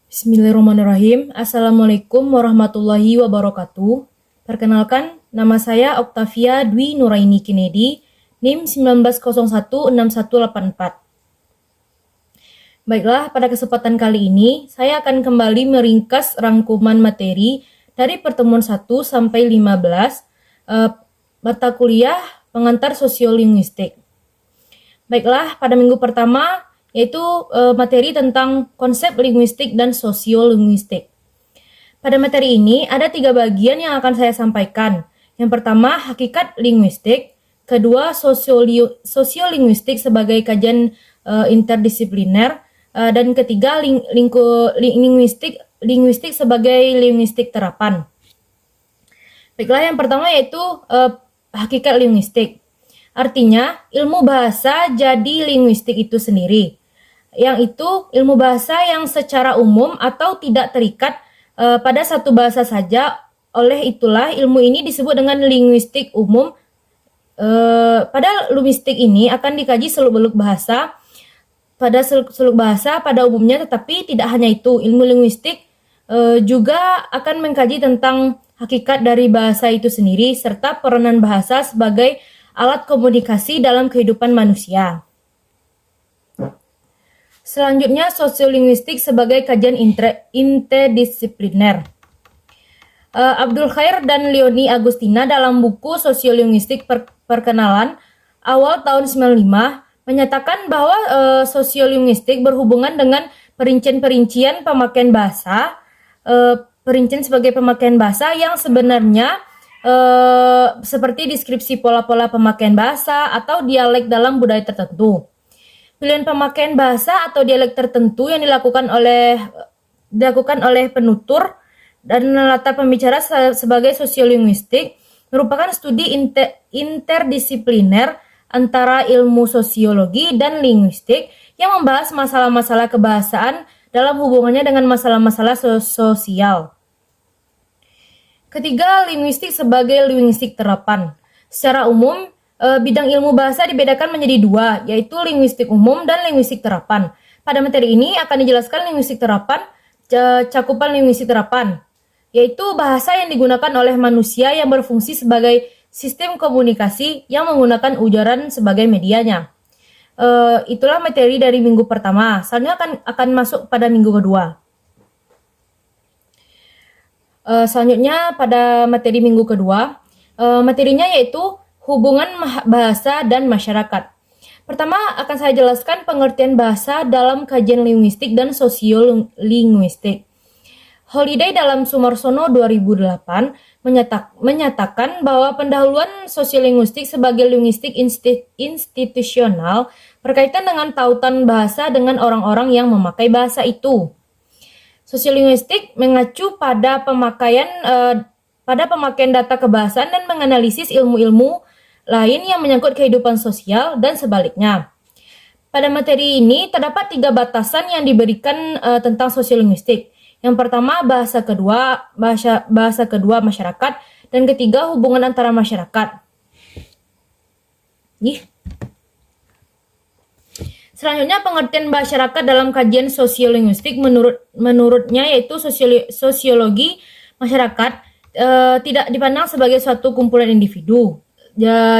Bismillahirrahmanirrahim. Assalamualaikum warahmatullahi wabarakatuh. Perkenalkan, nama saya Octavia Dwi Nuraini Kennedy, NIM 19016184. Baiklah, pada kesempatan kali ini, saya akan kembali meringkas rangkuman materi dari pertemuan 1 sampai 15, mata kuliah pengantar sosiolinguistik. Baiklah, pada minggu pertama, yaitu materi tentang konsep linguistik dan sosiolinguistik. Pada materi ini ada 3 bagian yang akan saya sampaikan. Yang pertama, hakikat linguistik. Kedua, sosiolinguistik sebagai kajian interdisipliner. Dan ketiga, linguistik sebagai linguistik terapan. Baiklah, yang pertama yaitu hakikat linguistik. Artinya, ilmu bahasa jadi linguistik itu sendiri. Yang itu ilmu bahasa yang secara umum atau tidak terikat pada satu bahasa saja. Oleh itulah ilmu ini disebut dengan linguistik umum. Pada linguistik ini akan dikaji seluk-beluk bahasa pada umumnya, tetapi tidak hanya itu. Ilmu linguistik juga akan mengkaji tentang hakikat dari bahasa itu sendiri serta peranan bahasa sebagai alat komunikasi dalam kehidupan manusia. Selanjutnya, sosiolinguistik sebagai kajian interdisipliner. Abdul Khair dan Leonie Agustina dalam buku Sosiolinguistik Perkenalan awal tahun 95 menyatakan bahwa sosiolinguistik berhubungan dengan perincian-perincian pemakaian bahasa, perincian sebagai pemakaian bahasa yang sebenarnya seperti deskripsi pola-pola pemakaian bahasa atau dialek dalam budaya tertentu. Pilihan pemakaian bahasa atau dialek tertentu yang dilakukan oleh penutur dan latar pembicara sebagai sosiolinguistik merupakan studi interdisipliner antara ilmu sosiologi dan linguistik yang membahas masalah-masalah kebahasaan dalam hubungannya dengan masalah-masalah sosial. Ketiga, linguistik sebagai linguistik terapan. Secara umum, bidang ilmu bahasa dibedakan menjadi 2, yaitu linguistik umum dan linguistik terapan. Pada materi ini akan dijelaskan linguistik terapan, cakupan linguistik terapan, yaitu bahasa yang digunakan oleh manusia yang berfungsi sebagai sistem komunikasi yang menggunakan ujaran sebagai medianya. Itulah materi dari minggu pertama. Selanjutnya akan masuk pada minggu kedua. Selanjutnya pada materi minggu kedua, materinya yaitu hubungan bahasa dan masyarakat. Pertama akan saya jelaskan pengertian bahasa dalam kajian linguistik dan sosiolinguistik. Holiday dalam Sumarsono 2008 menyatakan bahwa pendahuluan sosiolinguistik sebagai linguistik institusional berkaitan dengan tautan bahasa dengan orang-orang yang memakai bahasa itu. Sosiolinguistik mengacu pada pemakaian data kebahasaan dan menganalisis ilmu-ilmu lain yang menyangkut kehidupan sosial dan sebaliknya. Pada materi ini terdapat 3 batasan yang diberikan tentang sosiolinguistik. Yang pertama bahasa kedua masyarakat, dan ketiga hubungan antara masyarakat. Selanjutnya pengertian masyarakat dalam kajian sosiolinguistik menurutnya yaitu sosiologi masyarakat tidak dipandang sebagai suatu kumpulan individu.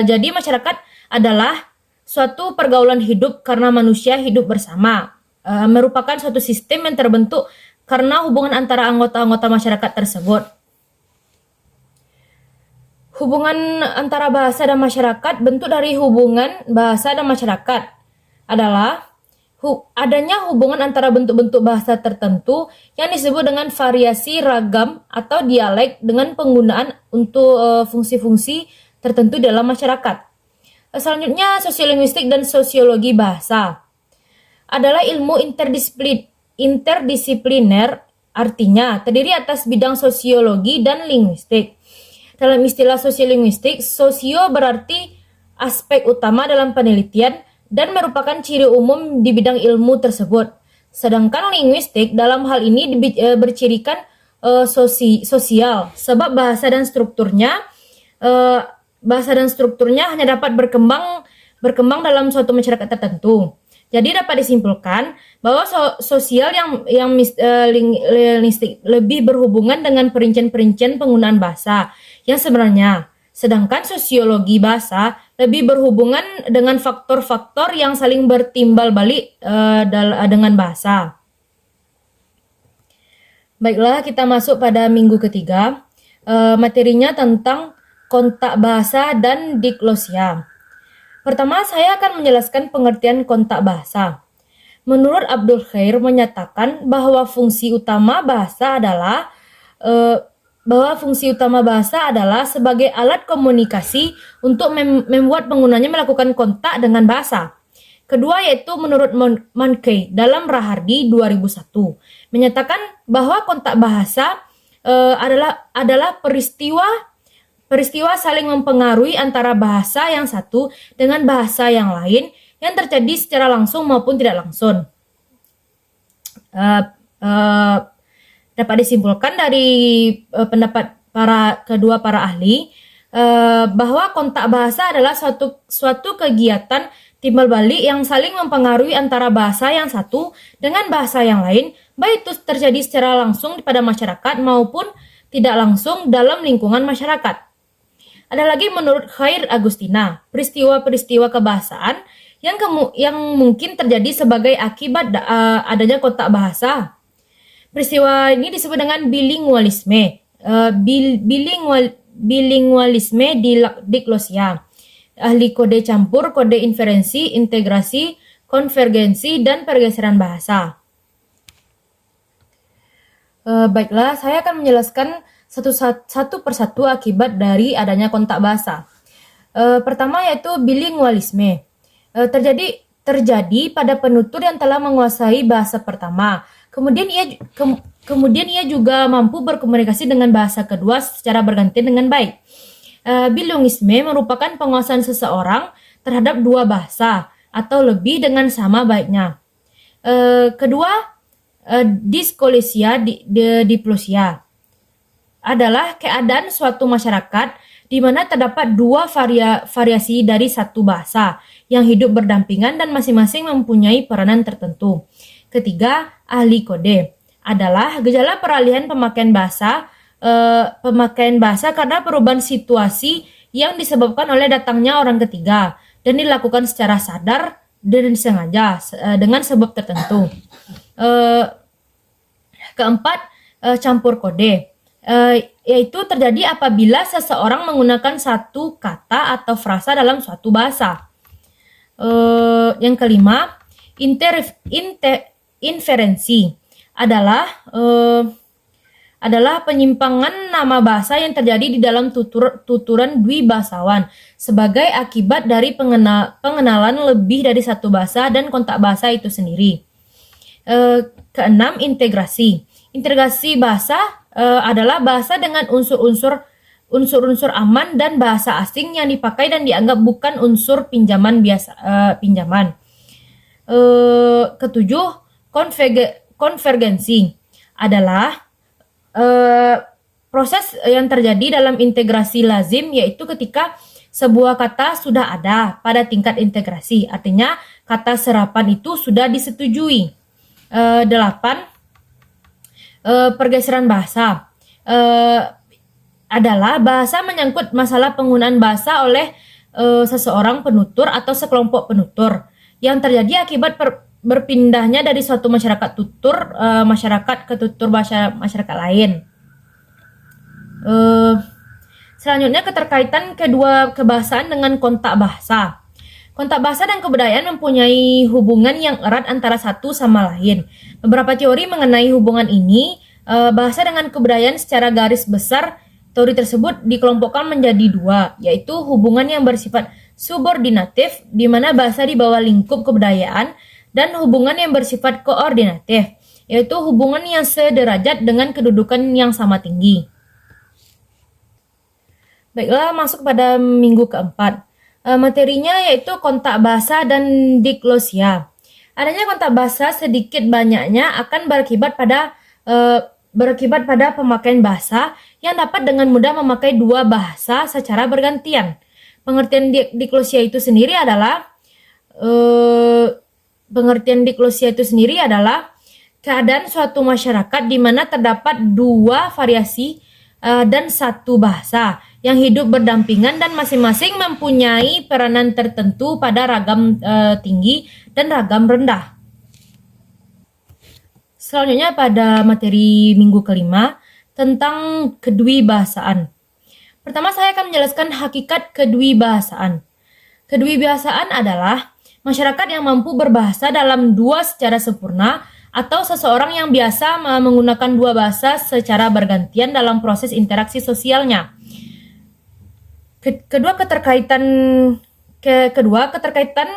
Jadi masyarakat adalah suatu pergaulan hidup karena manusia hidup bersama, merupakan suatu sistem yang terbentuk karena hubungan antara anggota-anggota masyarakat tersebut. Hubungan antara bahasa dan masyarakat, bentuk dari hubungan bahasa dan masyarakat adalah adanya hubungan antara bentuk-bentuk bahasa tertentu yang disebut dengan variasi ragam atau dialek dengan penggunaan untuk fungsi-fungsi tertentu dalam masyarakat. Selanjutnya, sosiolinguistik dan sosiologi bahasa adalah ilmu interdisipliner, artinya terdiri atas bidang sosiologi dan linguistik. Dalam istilah sosiolinguistik, sosio berarti aspek utama dalam penelitian dan merupakan ciri umum di bidang ilmu tersebut. Sedangkan linguistik dalam hal ini bercirikan sosial, sebab bahasa dan strukturnya hanya dapat berkembang dalam suatu masyarakat tertentu. Jadi dapat disimpulkan bahwa sosial linguistik lebih berhubungan dengan perincian-perincian penggunaan bahasa yang sebenarnya, sedangkan sosiologi bahasa lebih berhubungan dengan faktor-faktor yang saling bertimbal balik dengan bahasa. Baiklah, kita masuk pada minggu ketiga. Materinya tentang kontak bahasa dan diglosia. Pertama, saya akan menjelaskan pengertian kontak bahasa. Menurut Abdul Khair menyatakan bahwa fungsi utama bahasa adalah sebagai alat komunikasi untuk membuat penggunanya melakukan kontak dengan bahasa. Kedua yaitu menurut Mankey dalam Rahardi 2001 menyatakan bahwa kontak bahasa adalah peristiwa saling mempengaruhi antara bahasa yang satu dengan bahasa yang lain yang terjadi secara langsung maupun tidak langsung. Dapat disimpulkan dari pendapat kedua para ahli bahwa kontak bahasa adalah suatu kegiatan timbal balik yang saling mempengaruhi antara bahasa yang satu dengan bahasa yang lain, baik itu terjadi secara langsung pada masyarakat maupun tidak langsung dalam lingkungan masyarakat. Ada lagi menurut Khair Agustina, peristiwa-peristiwa kebahasaan yang mungkin terjadi sebagai akibat adanya kontak bahasa. Peristiwa ini disebut dengan bilingualisme. Bilingualisme diglosia. Ahli kode campur, kode inferensi, integrasi, konvergensi, dan pergeseran bahasa. Baiklah, saya akan menjelaskan satu persatu akibat dari adanya kontak bahasa. Pertama yaitu bilingualisme. Terjadi pada penutur yang telah menguasai bahasa pertama. Kemudian ia juga mampu berkomunikasi dengan bahasa kedua secara bergantian dengan baik. Bilinguisme merupakan penguasaan seseorang terhadap dua bahasa atau lebih dengan sama baiknya. Kedua, disklosia diplosia adalah keadaan suatu masyarakat di mana terdapat dua variasi dari satu bahasa yang hidup berdampingan dan masing-masing mempunyai peranan tertentu. Ketiga, ahli kode adalah gejala peralihan pemakaian bahasa karena perubahan situasi yang disebabkan oleh datangnya orang ketiga dan dilakukan secara sadar dan sengaja dengan sebab tertentu. Keempat, campur kode. Yaitu terjadi apabila seseorang menggunakan satu kata atau frasa dalam suatu bahasa. Yang kelima, inferensi adalah penyimpangan nama bahasa yang terjadi di dalam tuturan dwibahasawan sebagai akibat dari pengenalan lebih dari satu bahasa dan kontak bahasa itu sendiri. Keenam, integrasi. Integrasi bahasa adalah bahasa dengan unsur-unsur aman dan bahasa asing yang dipakai dan dianggap bukan unsur pinjaman. Ketujuh, konvergensi adalah proses yang terjadi dalam integrasi lazim, yaitu ketika sebuah kata sudah ada pada tingkat integrasi, artinya kata serapan itu sudah disetujui. 8. Pergeseran bahasa adalah bahasa menyangkut masalah penggunaan bahasa oleh seseorang penutur atau sekelompok penutur yang terjadi akibat berpindahnya dari suatu masyarakat ke tutur masyarakat lain. Selanjutnya, keterkaitan kedua kebahasaan dengan kontak bahasa. Kontak bahasa dan kebudayaan mempunyai hubungan yang erat antara satu sama lain. Beberapa teori mengenai hubungan ini, bahasa dengan kebudayaan secara garis besar, teori tersebut dikelompokkan menjadi dua, yaitu hubungan yang bersifat subordinatif, di mana bahasa di bawah lingkup kebudayaan, dan hubungan yang bersifat koordinatif, yaitu hubungan yang sederajat dengan kedudukan yang sama tinggi. Baiklah, masuk pada minggu keempat. Materinya yaitu kontak bahasa dan diglosia. Adanya kontak bahasa sedikit banyaknya akan berakibat pada pemakaian bahasa yang dapat dengan mudah memakai dua bahasa secara bergantian. Pengertian diglosia itu sendiri adalah pengertian diglosia itu sendiri adalah keadaan suatu masyarakat di mana terdapat dua variasi dan satu bahasa yang hidup berdampingan dan masing-masing mempunyai peranan tertentu pada ragam tinggi dan ragam rendah. Selanjutnya pada materi minggu kelima tentang kedwibahasaan. Pertama saya akan menjelaskan hakikat kedwibahasaan. Kedwibahasaan adalah masyarakat yang mampu berbahasa dalam dua secara sempurna atau seseorang yang biasa menggunakan dua bahasa secara bergantian dalam proses interaksi sosialnya. Kedua, keterkaitan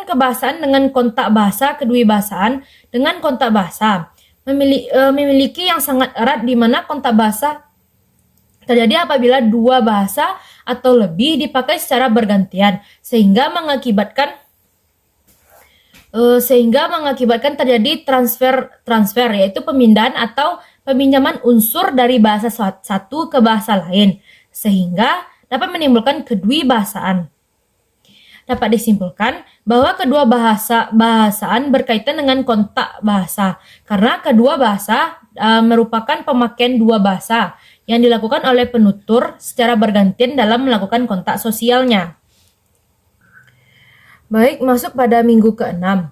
kebahasaan dengan kontak bahasa kedwibahasaan dengan kontak bahasa memiliki yang sangat erat di mana kontak bahasa terjadi apabila dua bahasa atau lebih dipakai secara bergantian sehingga mengakibatkan terjadi transfer yaitu pemindahan atau peminjaman unsur dari bahasa satu ke bahasa lain sehingga dapat menimbulkan kedwibahasaan. Dapat disimpulkan bahwa kedua bahasaan berkaitan dengan kontak bahasa karena kedua bahasa merupakan pemakaian dua bahasa yang dilakukan oleh penutur secara bergantian dalam melakukan kontak sosialnya. Baik, masuk pada minggu ke-6,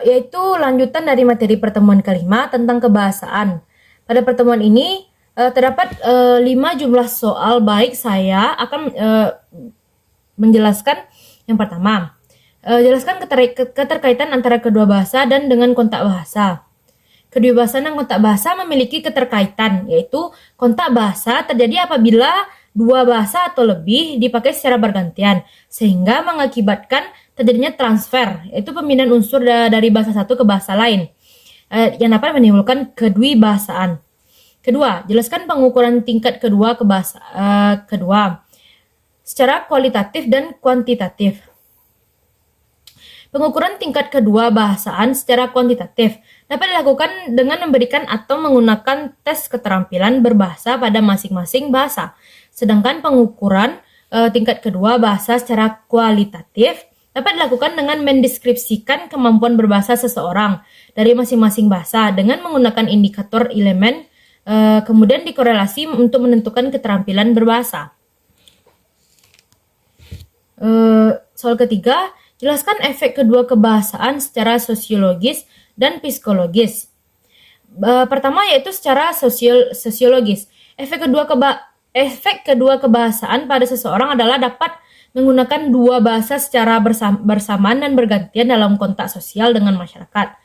yaitu lanjutan dari materi pertemuan kelima tentang kebahasaan. Pada pertemuan ini terdapat 5 jumlah soal, baik saya akan menjelaskan yang pertama. Jelaskan keterkaitan antara kedua bahasa dan dengan kontak bahasa. Kedua bahasa dan kontak bahasa memiliki keterkaitan, yaitu kontak bahasa terjadi apabila dua bahasa atau lebih dipakai secara bergantian, sehingga mengakibatkan terjadinya transfer, yaitu pemindahan unsur dari bahasa satu ke bahasa lain, yang dapat menimbulkan kedwibahasaan. Kedua, jelaskan pengukuran tingkat kedua secara kualitatif dan kuantitatif. Pengukuran tingkat kedua bahasaan secara kuantitatif dapat dilakukan dengan memberikan atau menggunakan tes keterampilan berbahasa pada masing-masing bahasa. Sedangkan pengukuran tingkat kedua bahasa secara kualitatif dapat dilakukan dengan mendeskripsikan kemampuan berbahasa seseorang dari masing-masing bahasa dengan menggunakan indikator elemen, kemudian dikorelasi untuk menentukan keterampilan berbahasa. Soal ketiga, jelaskan efek kedua kebahasaan secara sosiologis dan psikologis. Pertama yaitu secara sosiologis. Efek kedua kebahasaan pada seseorang adalah dapat menggunakan dua bahasa secara bersamaan dan bergantian dalam kontak sosial dengan masyarakat.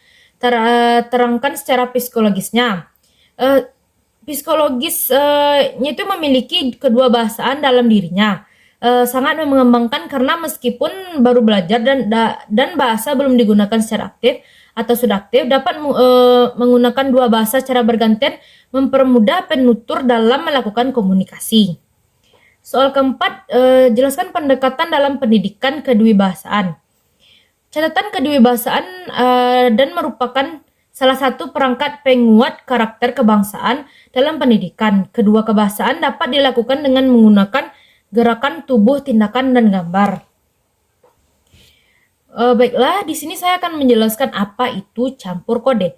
Terangkan secara psikologisnya. Psikologisnya itu memiliki kedua bahasaan dalam dirinya. Sangat mengembangkan karena meskipun baru belajar dan bahasa belum digunakan secara aktif atau sudah aktif, dapat menggunakan dua bahasa secara bergantian mempermudah penutur dalam melakukan komunikasi. Soal keempat, jelaskan pendekatan dalam pendidikan kedwibahasaan. Catatan kedwibahasaan dan merupakan salah satu perangkat penguat karakter kebangsaan dalam pendidikan. Kedua kebahasaan dapat dilakukan dengan menggunakan gerakan tubuh, tindakan, dan gambar. Baiklah, di sini saya akan menjelaskan apa itu campur kode.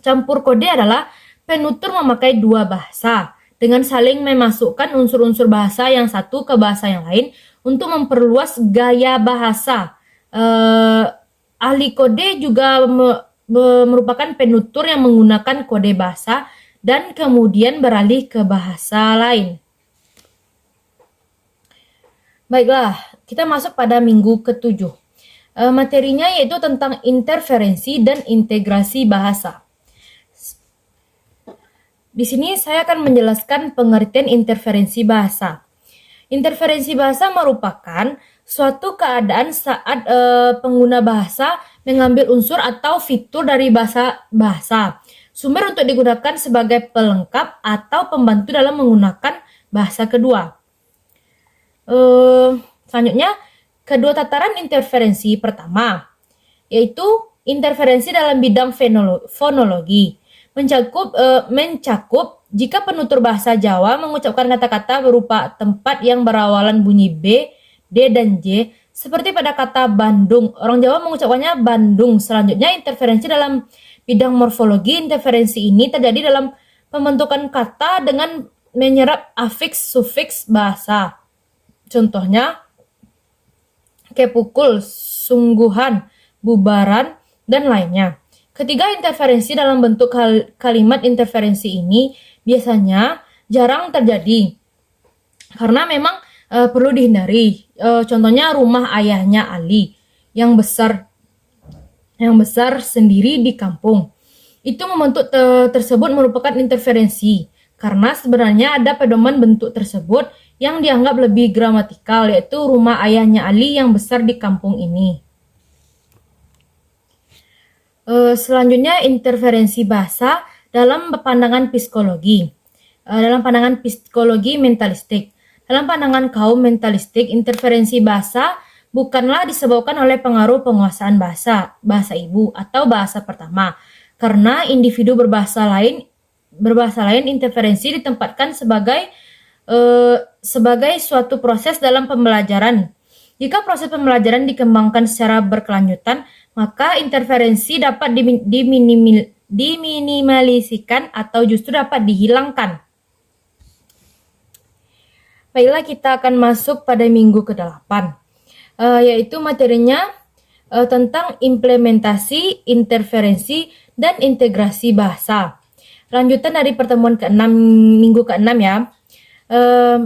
Campur kode adalah penutur memakai dua bahasa dengan saling memasukkan unsur-unsur bahasa yang satu ke bahasa yang lain untuk memperluas gaya bahasa. Ahli kode juga merupakan penutur yang menggunakan kode bahasa dan kemudian beralih ke bahasa lain. Baiklah, kita masuk pada minggu ke-7. Materinya yaitu tentang interferensi dan integrasi bahasa. Di sini saya akan menjelaskan pengertian interferensi bahasa. Interferensi bahasa merupakan suatu keadaan saat pengguna bahasa mengambil unsur atau fitur dari bahasa sumber untuk digunakan sebagai pelengkap atau pembantu dalam menggunakan bahasa kedua. Selanjutnya, kedua tataran interferensi pertama, yaitu interferensi dalam bidang fonologi, mencakup jika penutur bahasa Jawa mengucapkan kata-kata berupa tempat yang berawalan bunyi B, D, dan J Seperti pada kata Bandung, orang Jawa mengucapkannya Bandung. Selanjutnya, interferensi dalam bidang morfologi. Interferensi ini terjadi dalam pembentukan kata dengan menyerap afiks sufiks bahasa. Contohnya, kayak pukul, sungguhan, bubaran, dan lainnya. Ketiga, interferensi dalam bentuk kalimat. Interferensi ini biasanya jarang terjadi karena memang perlu dihindari. Contohnya rumah ayahnya Ali yang besar sendiri di kampung. Itu membentuk tersebut merupakan interferensi karena sebenarnya ada pedoman bentuk tersebut yang dianggap lebih gramatikal, yaitu rumah ayahnya Ali yang besar di kampung ini. Selanjutnya, interferensi bahasa dalam pandangan psikologi. Dalam pandangan psikologi mentalistik. Dalam pandangan kaum mentalistik, interferensi bahasa bukanlah disebabkan oleh pengaruh penguasaan bahasa ibu atau bahasa pertama. Karena individu berbahasa lain interferensi ditempatkan sebagai suatu proses dalam pembelajaran. Jika proses pembelajaran dikembangkan secara berkelanjutan, maka interferensi dapat diminimaliskan atau justru dapat dihilangkan. Baiklah, kita akan masuk pada minggu ke-8, yaitu materinya tentang implementasi, interferensi, dan integrasi bahasa. Lanjutan dari pertemuan ke-6, minggu ke-6 ya.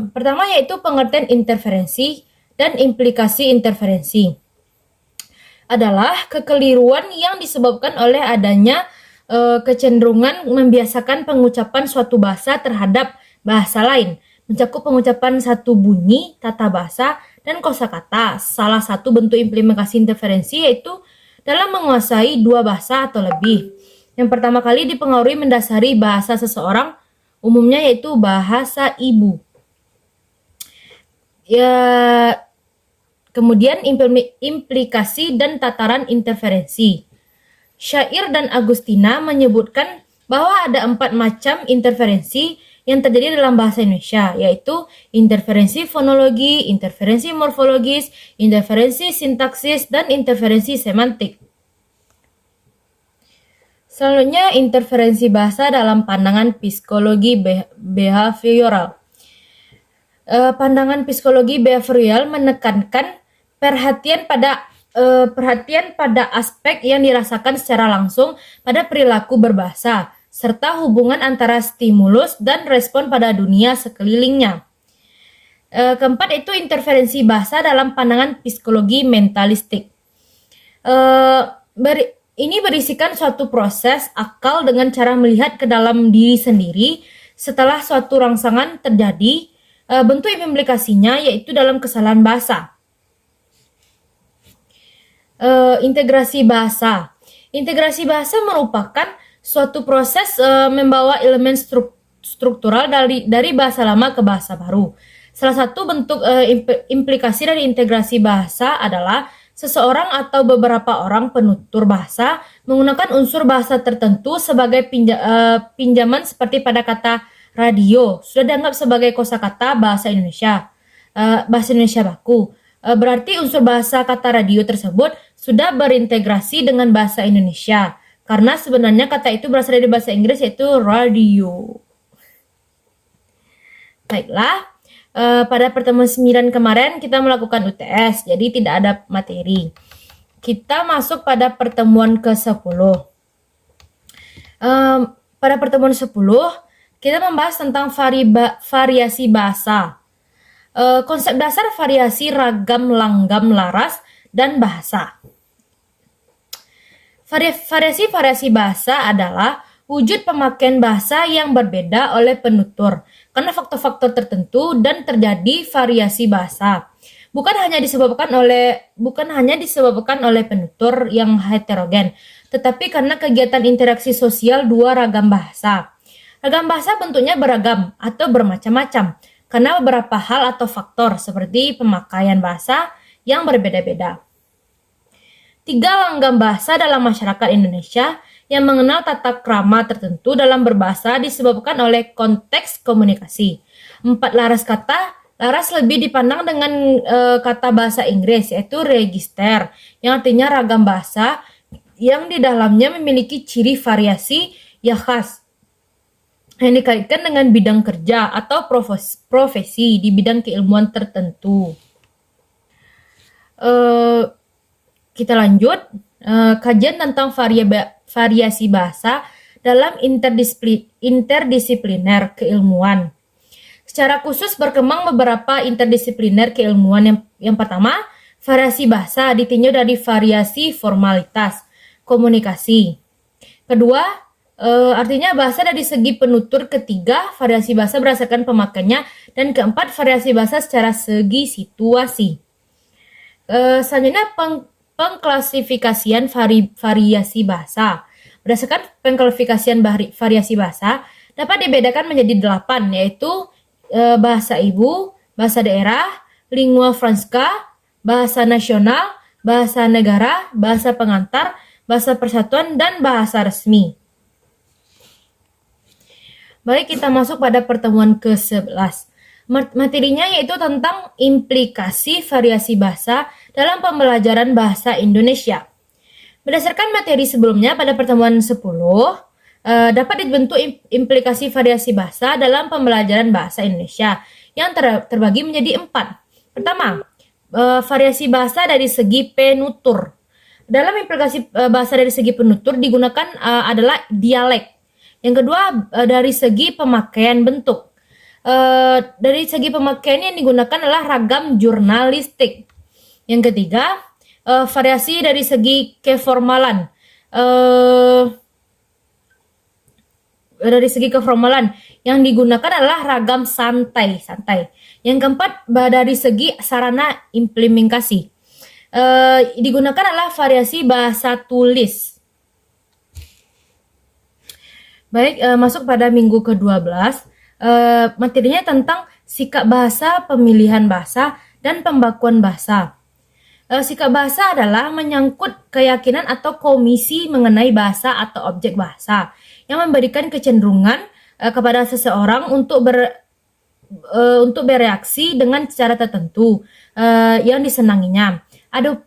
Pertama yaitu pengertian interferensi dan implikasi interferensi. Adalah kekeliruan yang disebabkan oleh adanya kecenderungan membiasakan pengucapan suatu bahasa terhadap bahasa lain, mencakup pengucapan satu bunyi, tata bahasa, dan kosakata. Salah satu bentuk implementasi interferensi yaitu dalam menguasai dua bahasa atau lebih. Yang pertama kali dipengaruhi mendasari bahasa seseorang, umumnya yaitu bahasa ibu. Kemudian implikasi dan tataran interferensi. Syair dan Agustina menyebutkan bahwa ada 4 macam interferensi yang terjadi dalam bahasa Indonesia, yaitu interferensi fonologi, interferensi morfologis, interferensi sintaksis, dan interferensi semantik. Selanjutnya, interferensi bahasa dalam pandangan psikologi behavioral. Pandangan psikologi behavioral menekankan perhatian pada aspek yang dirasakan secara langsung pada perilaku berbahasa, serta hubungan antara stimulus dan respon pada dunia sekelilingnya. Keempat itu interferensi bahasa dalam pandangan psikologi mentalistik. Ini berisikan suatu proses akal dengan cara melihat ke dalam diri sendiri setelah suatu rangsangan terjadi. Bentuk implikasinya yaitu dalam kesalahan bahasa. Integrasi bahasa. Integrasi bahasa merupakan suatu proses membawa elemen struktural dari bahasa lama ke bahasa baru. Salah satu bentuk implikasi dari integrasi bahasa adalah seseorang atau beberapa orang penutur bahasa menggunakan unsur bahasa tertentu sebagai pinjaman, seperti pada kata radio sudah dianggap sebagai kosakata bahasa Indonesia baku. Berarti unsur bahasa kata radio tersebut sudah berintegrasi dengan bahasa Indonesia, karena sebenarnya kata itu berasal dari bahasa Inggris yaitu radio. Baiklah, pada pertemuan 9 kemarin kita melakukan UTS, jadi tidak ada materi. Kita masuk pada pertemuan ke-10. Pada pertemuan 10, kita membahas tentang variasi bahasa. Konsep dasar variasi, ragam, langgam, laras, dan bahasa. Variasi bahasa adalah wujud pemakaian bahasa yang berbeda oleh penutur karena faktor-faktor tertentu dan terjadi variasi bahasa. Bukan hanya disebabkan oleh penutur yang heterogen, tetapi karena kegiatan interaksi sosial dua ragam bahasa. Ragam bahasa bentuknya beragam atau bermacam-macam karena beberapa hal atau faktor seperti pemakaian bahasa yang berbeda-beda. 3 langgam bahasa dalam masyarakat Indonesia yang mengenal tata krama tertentu dalam berbahasa disebabkan oleh konteks komunikasi. 4 laras kata Laras lebih dipandang dengan kata bahasa Inggris, yaitu register, yang artinya ragam bahasa yang di dalamnya memiliki ciri variasi yang khas yang dikaitkan dengan bidang kerja atau profesi di bidang keilmuan tertentu. Kita lanjut, kajian tentang variasi bahasa dalam interdisipliner keilmuan. Secara khusus berkembang beberapa interdisipliner keilmuan. Yang pertama, variasi bahasa ditinjau dari variasi formalitas komunikasi. Kedua, artinya bahasa dari segi penutur. Ketiga, variasi bahasa berdasarkan pemakaiannya. Dan keempat, variasi bahasa secara segi situasi. Selanjutnya, pengklasifikasian variasi bahasa. Berdasarkan pengklasifikasian variasi bahasa dapat dibedakan menjadi 8, yaitu bahasa ibu, bahasa daerah, lingua franca, bahasa nasional, bahasa negara, bahasa pengantar, bahasa persatuan, dan bahasa resmi. Baik, kita masuk pada pertemuan ke-11. Materinya yaitu tentang implikasi variasi bahasa dalam pembelajaran bahasa Indonesia. Berdasarkan materi sebelumnya pada pertemuan 10, dapat dibentuk implikasi variasi bahasa dalam pembelajaran bahasa Indonesia yang terbagi menjadi 4. Pertama, variasi bahasa dari segi penutur. Dalam implikasi bahasa dari segi penutur digunakan adalah dialek. Yang kedua, dari segi pemakaian bentuk. Dari segi pemakaian yang digunakan adalah ragam jurnalistik. Yang ketiga, variasi dari segi keformalan. Dari segi keformalan yang digunakan adalah ragam santai. Yang keempat, dari segi sarana implementasi. Digunakan adalah variasi bahasa tulis. Baik, masuk pada minggu ke-12. Materinya tentang sikap bahasa, pemilihan bahasa, dan pembakuan bahasa. Sikap bahasa adalah menyangkut keyakinan atau komisi mengenai bahasa atau objek bahasa yang memberikan kecenderungan kepada seseorang untuk bereaksi dengan cara tertentu yang disenanginya.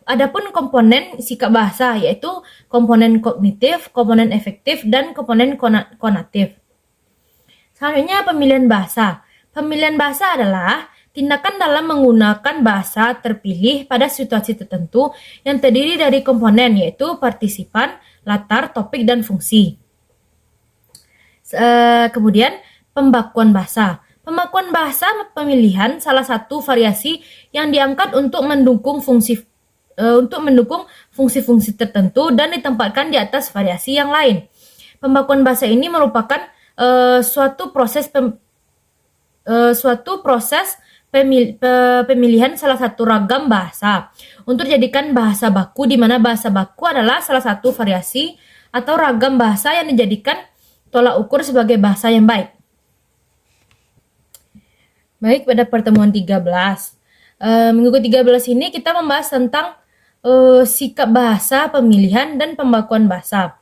Adapun komponen sikap bahasa yaitu komponen kognitif, komponen efektif, dan komponen konatif. Selanjutnya, pemilihan bahasa. Pemilihan bahasa adalah tindakan dalam menggunakan bahasa terpilih pada situasi tertentu yang terdiri dari komponen yaitu partisipan, latar, topik, dan fungsi. Kemudian, pembakuan bahasa. Pembakuan bahasa pemilihan salah satu variasi yang diangkat untuk mendukung fungsi-fungsi tertentu dan ditempatkan di atas variasi yang lain. Pembakuan bahasa ini merupakan suatu proses pemilihan salah satu ragam bahasa untuk dijadikan bahasa baku, di mana bahasa baku adalah salah satu variasi atau ragam bahasa yang dijadikan tolak ukur sebagai bahasa yang baik. Baik, pada pertemuan 13. Minggu ke-13 ini kita membahas tentang sikap bahasa, pemilihan, dan pembakuan bahasa.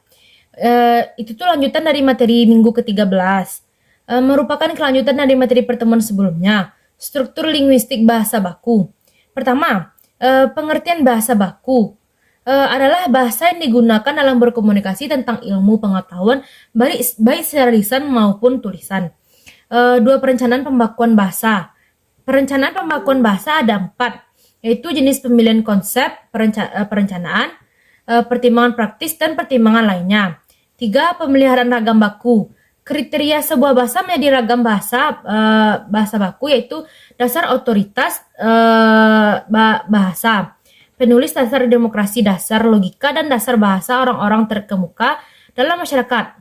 Itu tuh lanjutan dari materi minggu ke-13. Merupakan kelanjutan dari materi pertemuan sebelumnya, struktur linguistik bahasa baku. Pertama, pengertian bahasa baku adalah bahasa yang digunakan dalam berkomunikasi tentang ilmu pengetahuan baik secara lisan maupun tulisan. Dua, perencanaan pembakuan bahasa. Perencanaan pembakuan bahasa ada 4, yaitu jenis pemilihan konsep, perencanaan, pertimbangan praktis, dan pertimbangan lainnya. 3, pemeliharaan ragam baku. Kriteria sebuah bahasa menjadi ragam bahasa baku yaitu dasar otoritas bahasa, penulis, dasar demokrasi, dasar logika, dan dasar bahasa orang-orang terkemuka dalam masyarakat.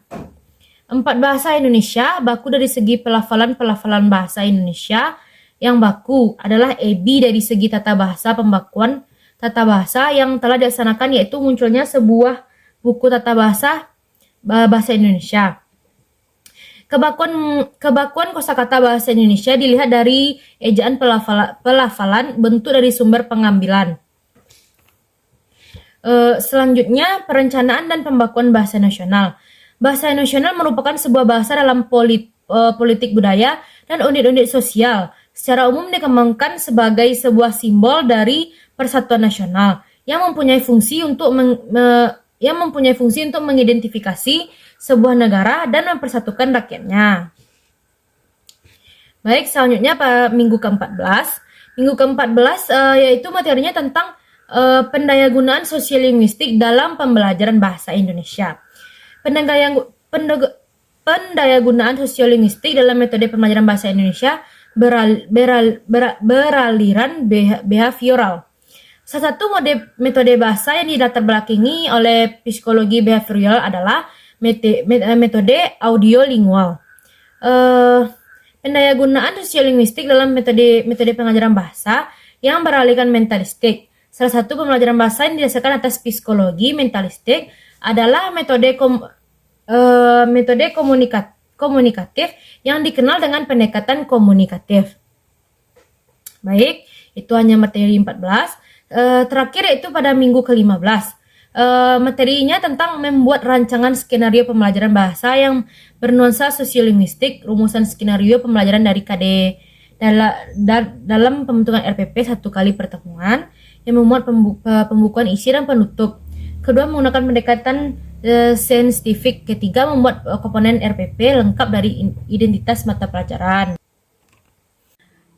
4, bahasa Indonesia baku dari segi pelafalan bahasa Indonesia yang baku adalah EBI dari segi tata bahasa. Pembakuan tata bahasa yang telah dilaksanakan yaitu munculnya sebuah buku tata bahasa Indonesia. Kebakuan kosakata bahasa Indonesia dilihat dari ejaan, pelafalan, bentuk dari sumber pengambilan. Selanjutnya, perencanaan dan pembakuan bahasa nasional. Bahasa nasional merupakan sebuah bahasa dalam politik budaya dan unit-unit sosial. secara umum dikembangkan sebagai sebuah simbol dari persatuan nasional yang mempunyai fungsi untuk mengidentifikasi sebuah negara dan mempersatukan rakyatnya. Baik, selanjutnya pada minggu ke-14. Minggu ke-14 yaitu materinya tentang pendayagunaan sosiolinguistik dalam pembelajaran bahasa Indonesia. Pendayagunaan sosiolinguistik dalam metode pembelajaran bahasa Indonesia beraliran behavioral. Salah satu metode bahasa yang dilatar belakangi oleh psikologi behavioral adalah metode audiolingual. Pendayagunaan sosiolinguistik dalam metode pengajaran bahasa yang beralihkan mentalistik. Salah satu pembelajaran bahasa yang didasarkan atas psikologi mentalistik adalah metode komunikatif yang dikenal dengan pendekatan komunikatif. Baik, itu hanya materi 14. Terakhir yaitu pada minggu ke-15. Materinya tentang membuat rancangan skenario pembelajaran bahasa yang bernuansa sosiolinguistik, rumusan skenario pembelajaran dari KD dalam pembentukan RPP 1 kali pertemuan yang memuat pembukuan isi dan penutup. Kedua, menggunakan pendekatan saintifik. Ketiga, membuat komponen RPP lengkap dari identitas mata pelajaran.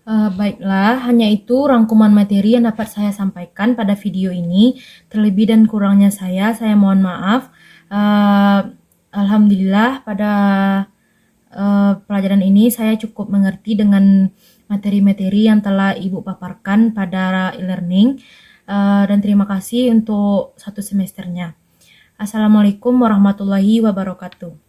Baiklah, hanya itu rangkuman materi yang dapat saya sampaikan pada video ini. Terlebih dan kurangnya saya mohon maaf. Alhamdulillah pada pelajaran ini saya cukup mengerti dengan materi-materi yang telah Ibu paparkan pada e-learning. Dan terima kasih untuk 1 semesternya. Assalamualaikum warahmatullahi wabarakatuh.